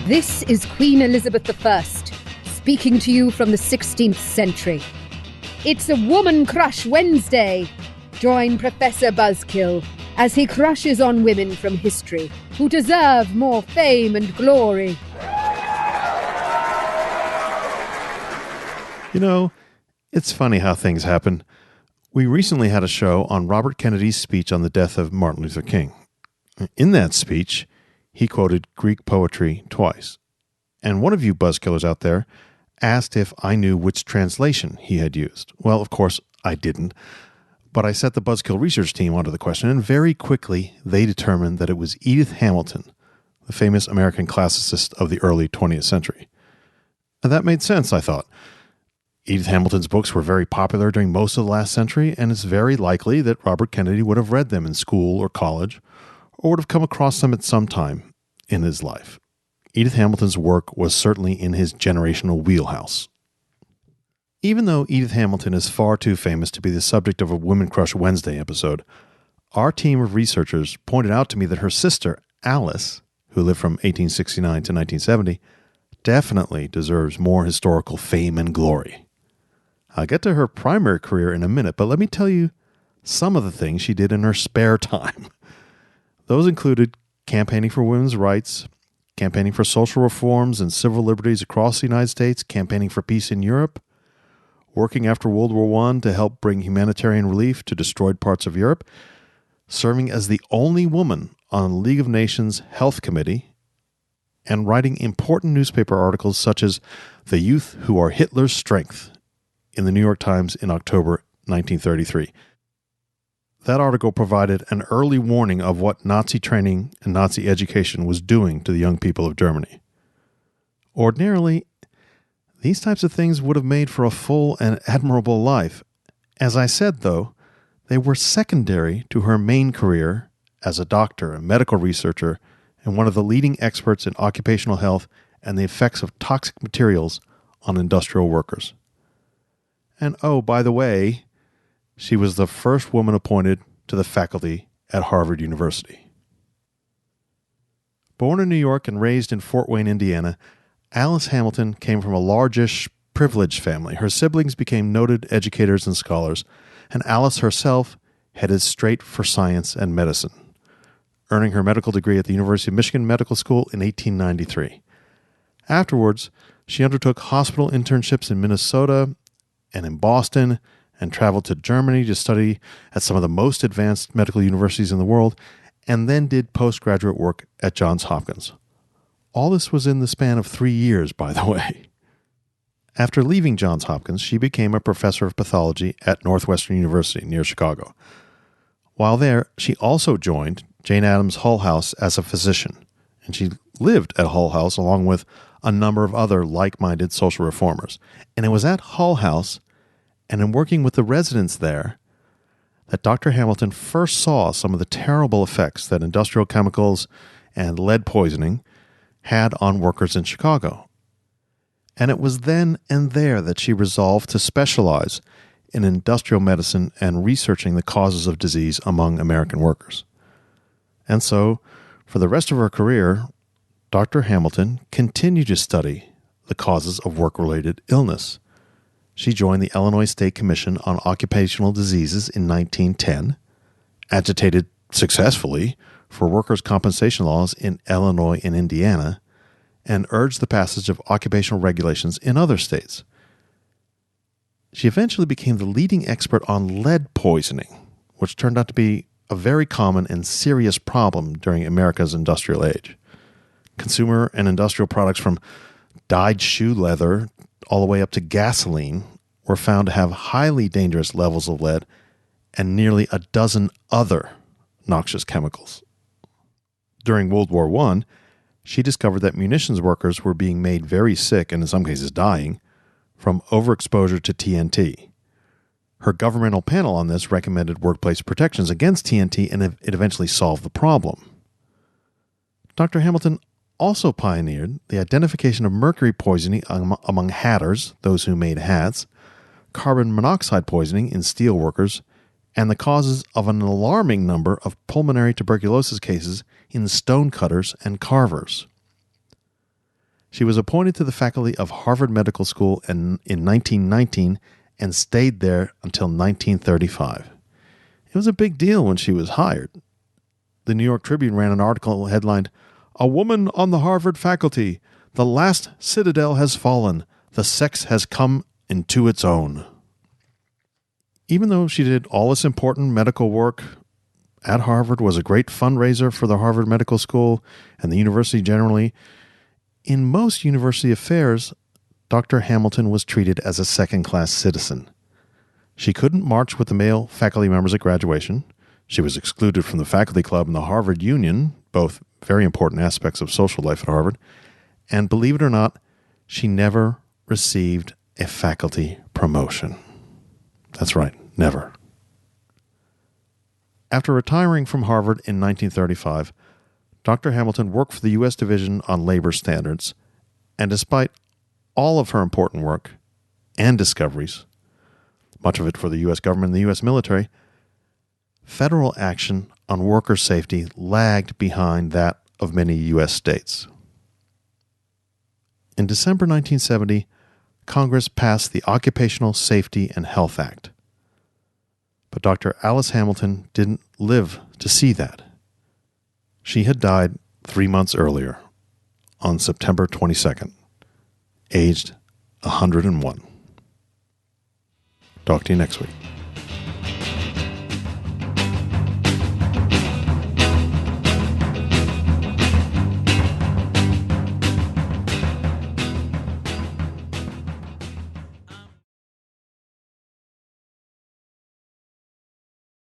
This is Queen Elizabeth I, speaking to you from the 16th century. It's a Woman Crush Wednesday. Join Professor Buzzkill as he crushes on women from history who deserve more fame and glory. You know, it's funny how things happen. We recently had a show on Robert Kennedy's speech on the death of Martin Luther King. In that speech, he quoted Greek poetry twice. And one of you buzzkillers out there asked if I knew which translation he had used. Well, of course, I didn't. But I set the Buzzkill research team onto the question, and very quickly they determined that it was Edith Hamilton, the famous American classicist of the early 20th century. And that made sense, I thought. Edith Hamilton's books were very popular during most of the last century, and it's very likely that Robert Kennedy would have read them in school or college, or would have come across them at some time in his life. Edith Hamilton's work was certainly in his generational wheelhouse. Even though Edith Hamilton is far too famous to be the subject of a Women Crush Wednesday episode, our team of researchers pointed out to me that her sister, Alice, who lived from 1869 to 1970, definitely deserves more historical fame and glory. I'll get to her primary career in a minute, but let me tell you some of the things she did in her spare time. Those included campaigning for women's rights, campaigning for social reforms and civil liberties across the United States, campaigning for peace in Europe, working after World War I to help bring humanitarian relief to destroyed parts of Europe, serving as the only woman on the League of Nations Health Committee, and writing important newspaper articles such as The Youth Who Are Hitler's Strength in the New York Times in October 1933. That article provided an early warning of what Nazi training and Nazi education was doing to the young people of Germany. Ordinarily, these types of things would have made for a full and admirable life. As I said, though, they were secondary to her main career as a doctor, a medical researcher, and one of the leading experts in occupational health and the effects of toxic materials on industrial workers. And oh, by the way, she was the first woman appointed to the faculty at Harvard University. Born in New York and raised in Fort Wayne, Indiana, Alice Hamilton came from a largish, privileged family. Her siblings became noted educators and scholars, and Alice herself headed straight for science and medicine, earning her medical degree at the University of Michigan Medical School in 1893. Afterwards, she undertook hospital internships in Minnesota and in Boston, and traveled to Germany to study at some of the most advanced medical universities in the world, and then did postgraduate work at Johns Hopkins. All this was in the span of 3 years, by the way. After leaving Johns Hopkins, she became a professor of pathology at Northwestern University near Chicago. While there, she also joined Jane Addams Hull House as a physician, and she lived at Hull House along with a number of other like-minded social reformers. And it was at Hull House and in working with the residents there that Dr. Hamilton first saw some of the terrible effects that industrial chemicals and lead poisoning had on workers in Chicago. And it was then and there that she resolved to specialize in industrial medicine and researching the causes of disease among American workers. And so, for the rest of her career, Dr. Hamilton continued to study the causes of work-related illness. She joined the Illinois State Commission on Occupational Diseases in 1910, agitated successfully for workers' compensation laws in Illinois and Indiana, and urged the passage of occupational regulations in other states. She eventually became the leading expert on lead poisoning, which turned out to be a very common and serious problem during America's industrial age. Consumer and industrial products from dyed shoe leather all the way up to gasoline were found to have highly dangerous levels of lead and nearly a dozen other noxious chemicals. During World War I, she discovered that munitions workers were being made very sick, and in some cases dying, from overexposure to TNT. Her governmental panel on this recommended workplace protections against TNT, and it eventually solved the problem. Dr. Hamilton also pioneered the identification of mercury poisoning among hatters, those who made hats, carbon monoxide poisoning in steel workers, and the causes of an alarming number of pulmonary tuberculosis cases in stonecutters and carvers. She was appointed to the faculty of Harvard Medical School in 1919 and stayed there until 1935. It was a big deal when she was hired. The New York Tribune ran an article headlined, "A Woman on the Harvard Faculty. The last citadel has fallen. The sex has come into its own." Even though she did all this important medical work at Harvard, was a great fundraiser for the Harvard Medical School and the university generally, in most university affairs, Dr. Hamilton was treated as a second-class citizen. She couldn't march with the male faculty members at graduation. She was excluded from the faculty club and the Harvard Union, both very important aspects of social life at Harvard. And believe it or not, she never received a faculty promotion. That's right, never. After retiring from Harvard in 1935, Dr. Hamilton worked for the U.S. Division on Labor Standards, and despite all of her important work and discoveries, much of it for the U.S. government and the U.S. military, federal action on worker safety lagged behind that of many U.S. states. In December 1970, Congress passed the Occupational Safety and Health Act. But Dr. Alice Hamilton didn't live to see that. She had died 3 months earlier, on September 22nd, aged 101. Talk to you next week.